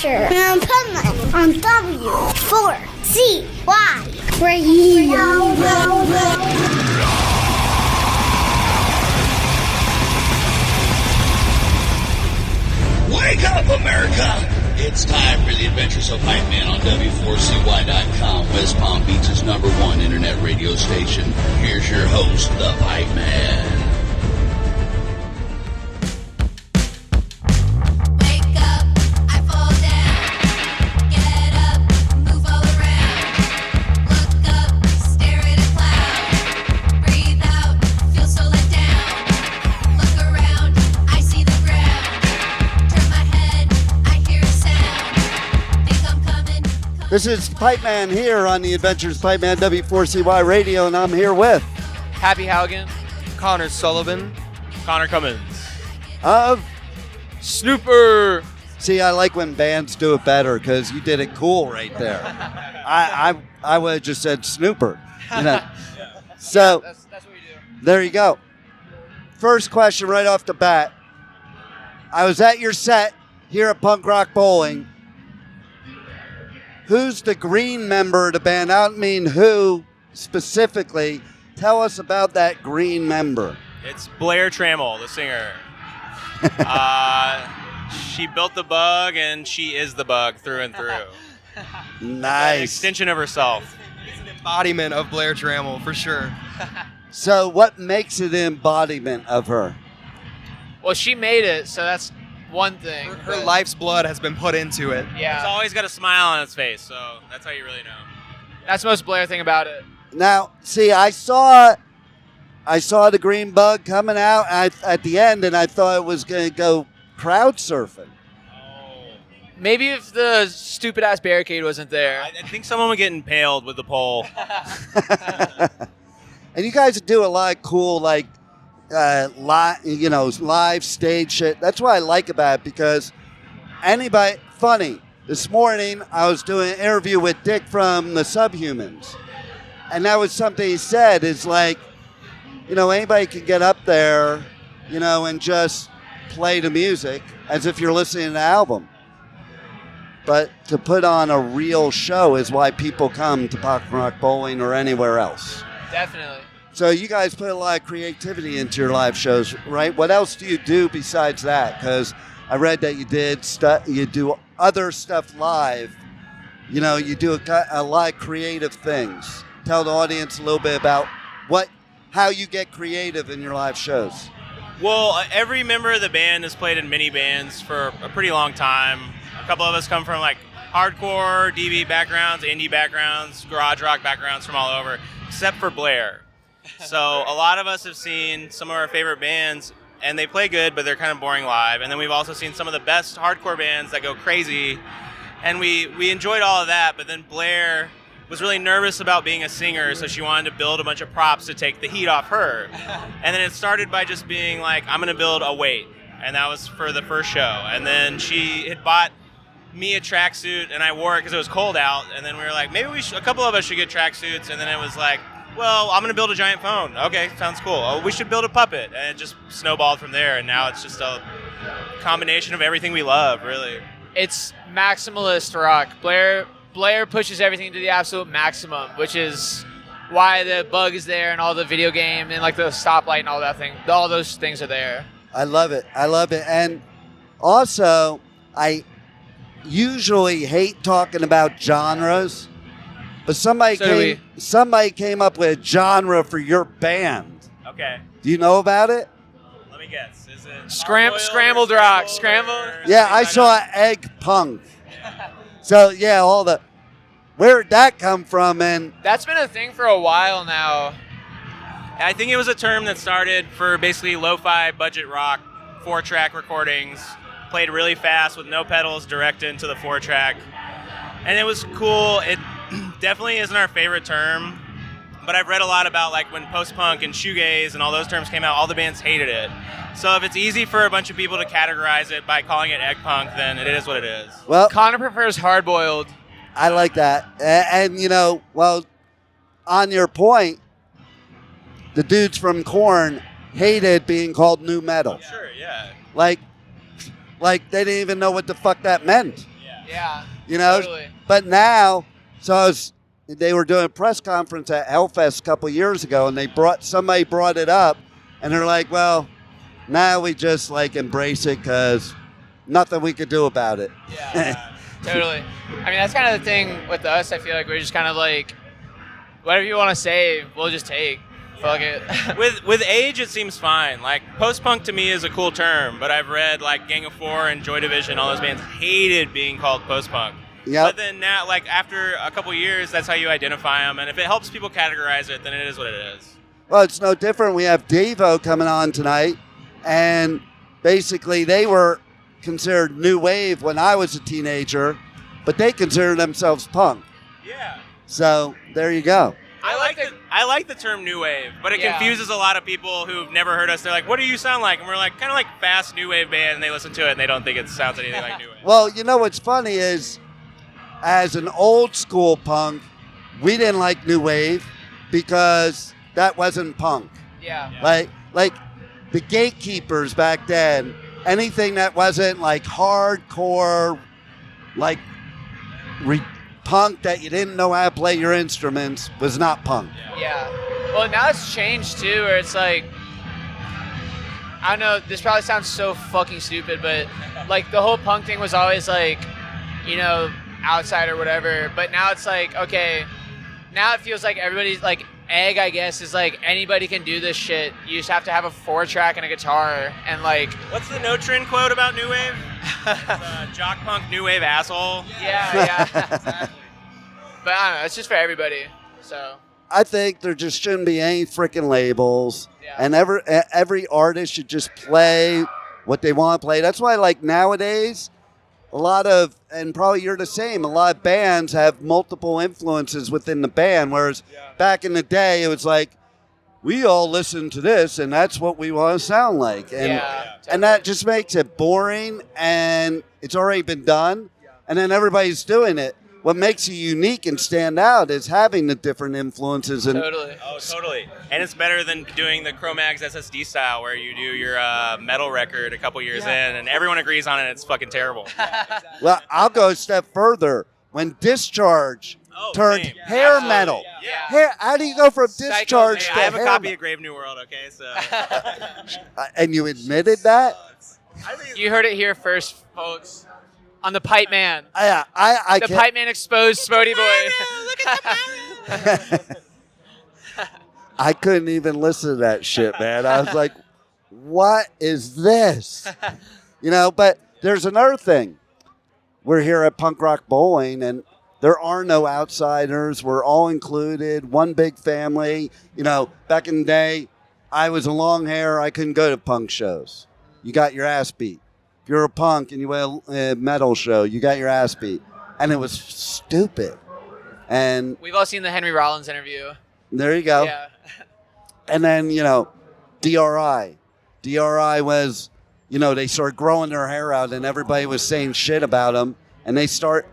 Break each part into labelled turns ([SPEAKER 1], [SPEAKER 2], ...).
[SPEAKER 1] Adventure in Pipeman on W4CY Radio.
[SPEAKER 2] Wake up, America! It's time for the Adventures of Pipeman on W4CY.com, West Palm Beach's #1 internet radio station. Here's your host, the Pipeman.
[SPEAKER 3] This is Pipeman here on the Adventures of Pipeman W4CY Radio, and I'm here with
[SPEAKER 4] Happy Haugen,
[SPEAKER 5] Connor Sullivan,
[SPEAKER 6] Connor Cummins,
[SPEAKER 3] of
[SPEAKER 4] Snooper.
[SPEAKER 3] See, I like when bands do it better because you did it cool right there. I would have just said Snooper. You know? So
[SPEAKER 4] That's what we do.
[SPEAKER 3] There you go. First question right off the bat. I was at your set here at Punk Rock Bowling. Who's the green member of the band? I don't mean who specifically. Tell us about that green member.
[SPEAKER 6] It's Blair Trammell, the singer. She built the bug, and she is the bug through and through. An
[SPEAKER 3] Nice.
[SPEAKER 6] extension of herself.
[SPEAKER 5] It's an embodiment of Blair Trammell, for sure.
[SPEAKER 3] So what makes it an embodiment of her?
[SPEAKER 4] Well, she made it, so that's one thing.
[SPEAKER 5] Her life's blood has been put into it.
[SPEAKER 6] It's
[SPEAKER 4] Yeah,
[SPEAKER 6] always got a smile on its face, so that's how you really know.
[SPEAKER 4] that's the most Blair thing about it.
[SPEAKER 3] Now, see, I saw the green bug coming out at the end, and I thought it was going to go crowd surfing.
[SPEAKER 4] Maybe if the stupid ass barricade wasn't there.
[SPEAKER 6] I think someone would get impaled with the pole.
[SPEAKER 3] And you guys do a lot of cool, like, live stage shit. That's what I like about it, because funny, this morning I was doing an interview with Dick from the Subhumans, and that was something he said is like, anybody can get up there, and just play the music as if you're listening to the album. But to put on a real show is why people come to Punk Rock Bowling or anywhere else.
[SPEAKER 4] Definitely.
[SPEAKER 3] So you guys put a lot of creativity into your live shows, right? What else do you do besides that? Because I read that you do other stuff live. You do a lot of creative things. Tell the audience a little bit about how you get creative in your live shows.
[SPEAKER 6] Well, every member of the band has played in many bands for a pretty long time. A couple of us come from like hardcore, DB backgrounds, indie backgrounds, garage rock backgrounds from all over, except for Blair. So a lot of us have seen some of our favorite bands, and they play good, but they're kind of boring live. And then we've also seen some of the best hardcore bands that go crazy, and we enjoyed all of that. But then Blair was really nervous about being a singer, so she wanted to build a bunch of props to take the heat off her. And then it started by just being like, I'm going to build a weight, and that was for the first show. And then she had bought me a tracksuit, and I wore it because it was cold out. And then we were like, maybe a couple of us should get tracksuits. And then it was like, well, I'm going to build a giant phone. Okay, sounds cool. Oh, we should build a puppet. And it just snowballed from there, and now it's just a combination of everything we love, really.
[SPEAKER 4] It's maximalist rock. Blair pushes everything to the absolute maximum, which is why the bug is there and all the video game and like the stoplight and all that thing. All those things are there.
[SPEAKER 3] I love it. And also, I usually hate talking about genres, but somebody came up with a genre for your band.
[SPEAKER 6] Okay.
[SPEAKER 3] Do you know about it?
[SPEAKER 6] Let me guess. Is it
[SPEAKER 4] Scrambled rock. Scrambled?
[SPEAKER 3] Yeah, I saw Egg Punk. So, yeah, where'd that come from? And
[SPEAKER 4] That's been a thing for a while now.
[SPEAKER 6] I think it was a term that started for basically lo-fi budget rock, 4-track recordings, played really fast with no pedals, direct into the 4-track. And it was cool. It definitely isn't our favorite term, but I've read a lot about like when post-punk and shoegaze and all those terms came out, all the bands hated it. So if it's easy for a bunch of people to categorize it by calling it egg punk, then it is what it is.
[SPEAKER 3] well,
[SPEAKER 4] Connor prefers hard-boiled.
[SPEAKER 3] I like that. And on your point, the dudes from Korn hated being called nu metal.
[SPEAKER 6] Sure, yeah.
[SPEAKER 3] Like they didn't even know what the fuck that meant.
[SPEAKER 4] Yeah.
[SPEAKER 3] You know?
[SPEAKER 4] Totally.
[SPEAKER 3] But now, they were doing a press conference at Hellfest a couple years ago, and somebody brought it up, and they're like, well, now we just like embrace it because nothing we could do about it.
[SPEAKER 4] Yeah. Totally. I mean, that's kind of the thing with us. I feel like we're just kind of like, whatever you want to say, we'll just take. Fuck it.
[SPEAKER 6] with age, it seems fine. Like, post-punk to me is a cool term, but I've read like Gang of Four and Joy Division, all those bands hated being called post-punk.
[SPEAKER 3] Yep.
[SPEAKER 6] But then now, like, after a couple years, that's how you identify them, and if it helps people categorize it, then it is what it is.
[SPEAKER 3] Well, it's no different. We have Devo coming on tonight, and basically they were considered new wave when I was a teenager, but they consider themselves punk.
[SPEAKER 6] Yeah.
[SPEAKER 3] So there you go.
[SPEAKER 6] I like the term new wave, but it confuses a lot of people who've never heard us. They're like, "What do you sound like?" And we're like, kind of like fast new wave band, and they listen to it and they don't think it sounds anything like new wave.
[SPEAKER 3] Well, you know what's funny is, as an old school punk, we didn't like new wave because that wasn't punk.
[SPEAKER 4] Yeah.
[SPEAKER 3] Like the gatekeepers back then, anything that wasn't like hardcore, like punk that you didn't know how to play your instruments was not punk.
[SPEAKER 4] Yeah. Well, now it's changed too, where it's like, I don't know, this probably sounds so fucking stupid, but like the whole punk thing was always like, you know, outside or whatever, but now it's like, okay, now it feels like everybody's like, Egg, I guess, is like anybody can do this shit. You just have to have a 4-track and a guitar, and like.
[SPEAKER 6] What's the No Trend quote about new wave? Jock punk, new wave asshole.
[SPEAKER 4] Yeah, exactly. But I don't know, it's just for everybody. So.
[SPEAKER 3] I think there just shouldn't be any freaking labels, and every artist should just play what they want to play. That's why, like nowadays, a lot of, and probably you're the same, a lot of bands have multiple influences within the band, whereas back in the day, it was like, we all listen to this, and that's what we want to sound like. And that just makes it boring, and it's already been done, and then everybody's doing it. What makes you unique and stand out is having the different influences. And
[SPEAKER 4] Totally.
[SPEAKER 6] Oh, totally. And it's better than doing the Cro-Mags SSD style where you do your metal record a couple years in and everyone agrees on it. It's fucking terrible.
[SPEAKER 3] Well, I'll go a step further. When Discharge turned hair metal. How do you go from Discharge to
[SPEAKER 6] I have a
[SPEAKER 3] hair
[SPEAKER 6] copy
[SPEAKER 3] metal?
[SPEAKER 6] of Grave New World, okay? So.
[SPEAKER 3] And you admitted that?
[SPEAKER 4] You heard it here first, folks. On the Pipeman.
[SPEAKER 3] Yeah, I
[SPEAKER 4] the
[SPEAKER 3] can't.
[SPEAKER 4] Pipeman exposed Smody Boy.
[SPEAKER 6] Look at the
[SPEAKER 3] I couldn't even listen to that shit, man. I was like, what is this? You know, but there's another thing. We're here at Punk Rock Bowling, and there are no outsiders. We're all included, one big family. You know, back in the day, I was a long hair. I couldn't go to punk shows. You got your ass beat. If you're a punk and you went a metal show, you got your ass beat. And it was stupid. And
[SPEAKER 4] We've all seen the Henry Rollins interview.
[SPEAKER 3] there you go.
[SPEAKER 4] Yeah.
[SPEAKER 3] And then, you know, DRI. DRI was, you know, they started growing their hair out and everybody was saying shit about them. And they start,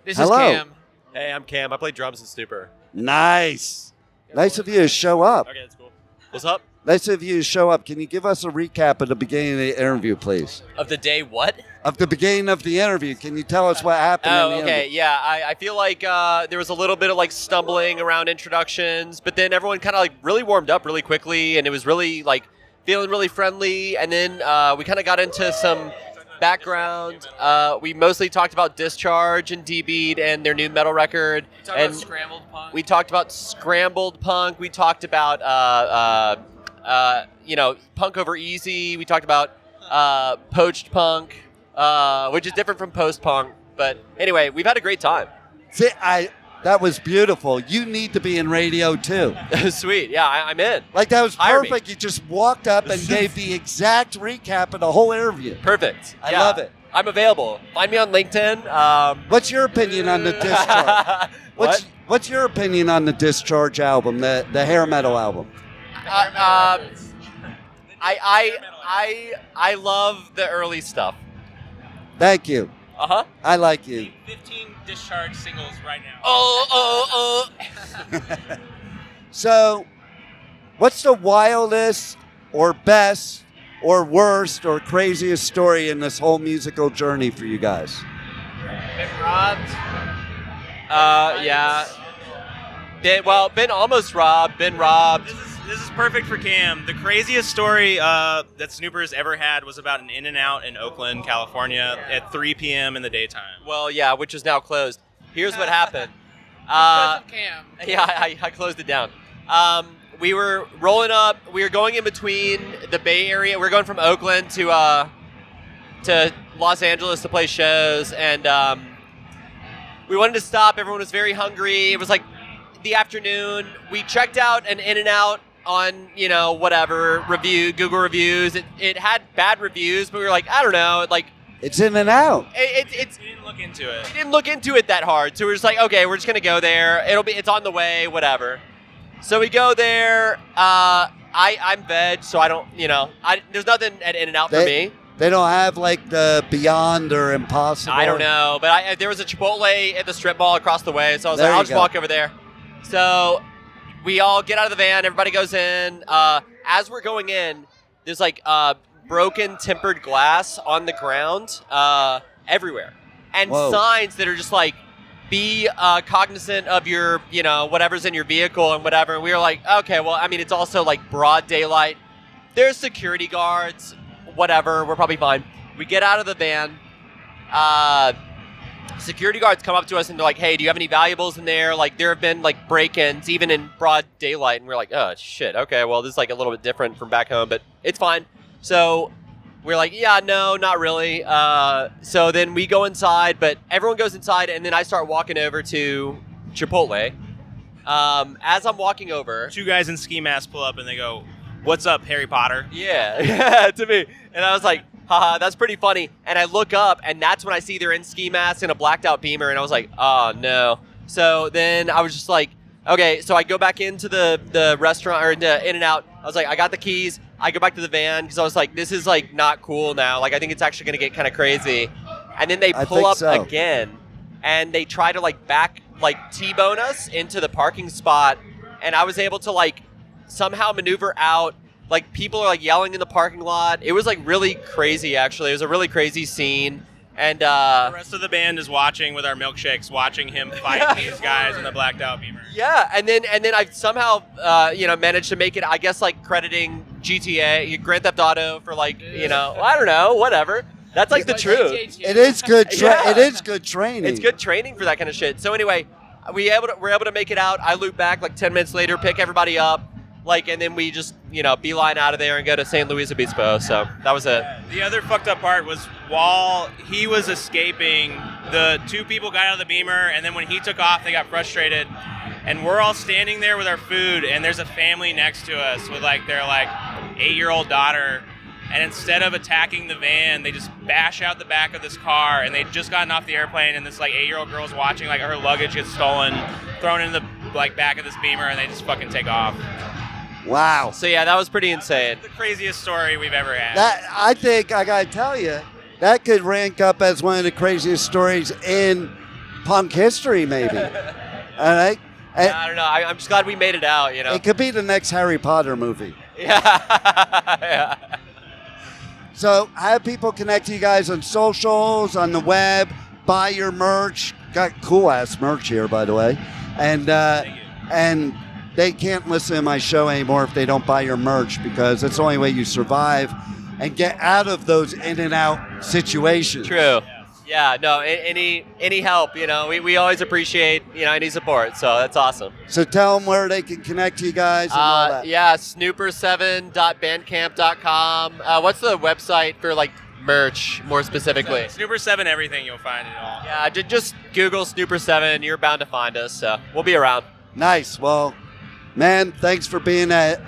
[SPEAKER 4] This
[SPEAKER 3] Hello.
[SPEAKER 4] is Cam.
[SPEAKER 7] Hey, I'm Cam. I play drums in Snooper.
[SPEAKER 3] nice. Nice of you to show up.
[SPEAKER 7] Okay, that's cool. What's up?
[SPEAKER 3] Nice of you to show up. Can you give us a recap of the beginning of the interview, please?
[SPEAKER 7] Of the day, what?
[SPEAKER 3] Of the beginning of the interview. Can you tell us what happened in the
[SPEAKER 7] Oh, okay.
[SPEAKER 3] interview?
[SPEAKER 7] Yeah, I feel like there was a little bit of like stumbling around introductions, but then everyone kind of like really warmed up really quickly, and it was really like feeling really friendly. And then we kind of got into some background. We mostly talked about Discharge and D-Beat and their new metal record. And
[SPEAKER 4] Scrambled Punk.
[SPEAKER 7] we talked about Scrambled Punk. We talked about you know, Punk Over Easy. We talked about Poached Punk, which is different from Post Punk. But anyway, we've had a great time.
[SPEAKER 3] See, that was beautiful. You need to be in radio, too.
[SPEAKER 7] Sweet. Yeah, I'm in.
[SPEAKER 3] Like, that was
[SPEAKER 7] Hire me.
[SPEAKER 3] perfect. You just walked up and gave the exact recap of the whole interview.
[SPEAKER 7] Perfect.
[SPEAKER 3] I
[SPEAKER 7] Yeah.
[SPEAKER 3] love it.
[SPEAKER 7] I'm available. Find me on LinkedIn.
[SPEAKER 3] What's your opinion on the Discharge?
[SPEAKER 7] What?
[SPEAKER 3] What's your opinion on the Discharge album, the hair metal album?
[SPEAKER 7] I love the early stuff.
[SPEAKER 3] Thank you.
[SPEAKER 7] Uh-huh.
[SPEAKER 3] I like you.
[SPEAKER 6] 15 Discharge singles right now.
[SPEAKER 7] Oh.
[SPEAKER 3] So, what's the wildest or best or worst or craziest story in this whole musical journey for you guys?
[SPEAKER 4] Been robbed.
[SPEAKER 7] Yeah. Been almost robbed. Been robbed.
[SPEAKER 6] This is perfect for Cam. The craziest story that Snooper's ever had was about an In-N-Out in Oakland, California, at 3 p.m. in the daytime.
[SPEAKER 7] Well, yeah, which is now closed. Here's what happened.
[SPEAKER 4] Because of Cam.
[SPEAKER 7] Yeah, I closed it down. We were rolling up. We were going in between the Bay Area. We were going from Oakland to Los Angeles to play shows, and we wanted to stop. Everyone was very hungry. It was like the afternoon. We checked out an In-N-Out on, whatever, Google reviews. It had bad reviews, but we were like, I don't know,
[SPEAKER 3] It's In-N-Out.
[SPEAKER 6] We didn't look into it.
[SPEAKER 7] We didn't look into it that hard, so we were just like, okay, we're just gonna go there. It's on the way, whatever. So we go there. I'm veg, so I don't, there's nothing at In-N-Out for me.
[SPEAKER 3] They don't have the Beyond or Impossible.
[SPEAKER 7] I don't know, but there was a Chipotle at the strip mall across the way, so I was like, I'll just walk over there. So we all get out of the van. Everybody goes in. As we're going in, there's broken tempered glass on the ground everywhere, and signs that are just be cognizant of your, whatever's in your vehicle and whatever. And we were like, okay, well, I mean, it's also broad daylight. There's security guards, whatever. We're probably fine. We get out of the van. Security guards come up to us and they're like, hey, do you have any valuables in there? There have been break-ins even in broad daylight. And we're like, oh, shit. Okay, well, this is a little bit different from back home, but it's fine. So we're like, yeah, no, not really. So then we go inside, but everyone goes inside, and then I start walking over to Chipotle. As I'm walking over,
[SPEAKER 6] 2 guys in ski masks pull up and they go, what's up, Harry Potter?
[SPEAKER 7] Yeah, to me. And I was like, haha, that's pretty funny. And I look up, and that's when I see they're in ski masks and a blacked out Beamer, and I was like, oh, no. So then I was just like, okay, so I go back into the restaurant, or into In-N-Out. I was like, I got the keys. I go back to the van, because I was like, this is not cool now. I think it's actually going to get kind of crazy. And then they pull up again, and they try to back, T-bone us into the parking spot. And I was able to somehow maneuver out. People are yelling in the parking lot. It was really crazy, actually. It was a really crazy scene. And
[SPEAKER 6] the rest of the band is watching with our milkshakes, watching him fight these guys in the blacked out Beamer.
[SPEAKER 7] Yeah, and then I somehow managed to make it. I guess crediting GTA, Grand Theft Auto for I don't know, whatever. That's the truth.
[SPEAKER 3] It is good. It is good training.
[SPEAKER 7] It's good training for that kind of shit. So anyway, we're able to make it out. I loop back 10 minutes later, pick everybody up. And then we just, beeline out of there and go to San Luis Obispo. So that was it.
[SPEAKER 6] The other fucked up part was while he was escaping, the 2 people got out of the Beamer, and then when he took off, they got frustrated. And we're all standing there with our food, and there's a family next to us with their 8-year-old daughter. And instead of attacking the van, they just bash out the back of this car, and they'd just gotten off the airplane, and this 8-year-old girl's watching her luggage get stolen, thrown in the back of this Beamer, and they just fucking take off.
[SPEAKER 3] Wow.
[SPEAKER 7] So yeah, that was pretty insane.
[SPEAKER 6] The craziest story we've ever had.
[SPEAKER 3] That, I think, I gotta tell you, that could rank up as one of the craziest stories in punk history, maybe. All right?
[SPEAKER 7] I don't know. I'm just glad we made it out,
[SPEAKER 3] It could be the next Harry Potter movie.
[SPEAKER 7] Yeah.
[SPEAKER 3] So have people connect to you guys on socials, on the web, buy your merch. Got cool-ass merch here, by the way. And they can't listen to my show anymore if they don't buy your merch, because it's the only way you survive and get out of those in-and-out situations.
[SPEAKER 7] True. Yeah, no, any help, we always appreciate, any support, so that's awesome.
[SPEAKER 3] So tell them where they can connect to you guys and all that.
[SPEAKER 7] Yeah, snooper7.bandcamp.com. What's the website for, merch, more specifically?
[SPEAKER 6] Snooper7 everything, you'll find it all.
[SPEAKER 7] Yeah, just Google Snooper7, you're bound to find us, so we'll be around.
[SPEAKER 3] Nice. Well, man, thanks for being at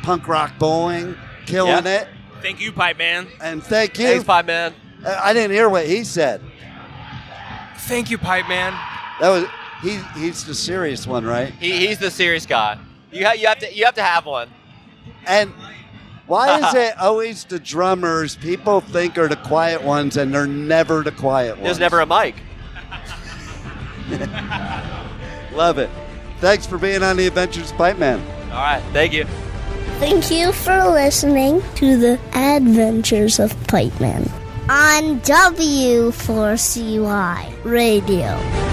[SPEAKER 3] Punk Rock Bowling, killing it.
[SPEAKER 6] Thank you, Pipeman.
[SPEAKER 3] And thank you.
[SPEAKER 7] Thanks, Pipeman.
[SPEAKER 3] I didn't hear what he said.
[SPEAKER 5] Thank you, Pipeman.
[SPEAKER 3] That was he's the serious one, right?
[SPEAKER 7] He's the serious guy. You have to have one.
[SPEAKER 3] And why is it always the drummers people think are the quiet ones, and they're never the quiet ones?
[SPEAKER 7] There's never a mic.
[SPEAKER 3] Love it. Thanks for being on the Adventures of Pipeman.
[SPEAKER 7] All right, thank you.
[SPEAKER 1] Thank you for listening to the Adventures of Pipeman. on W4CY Radio.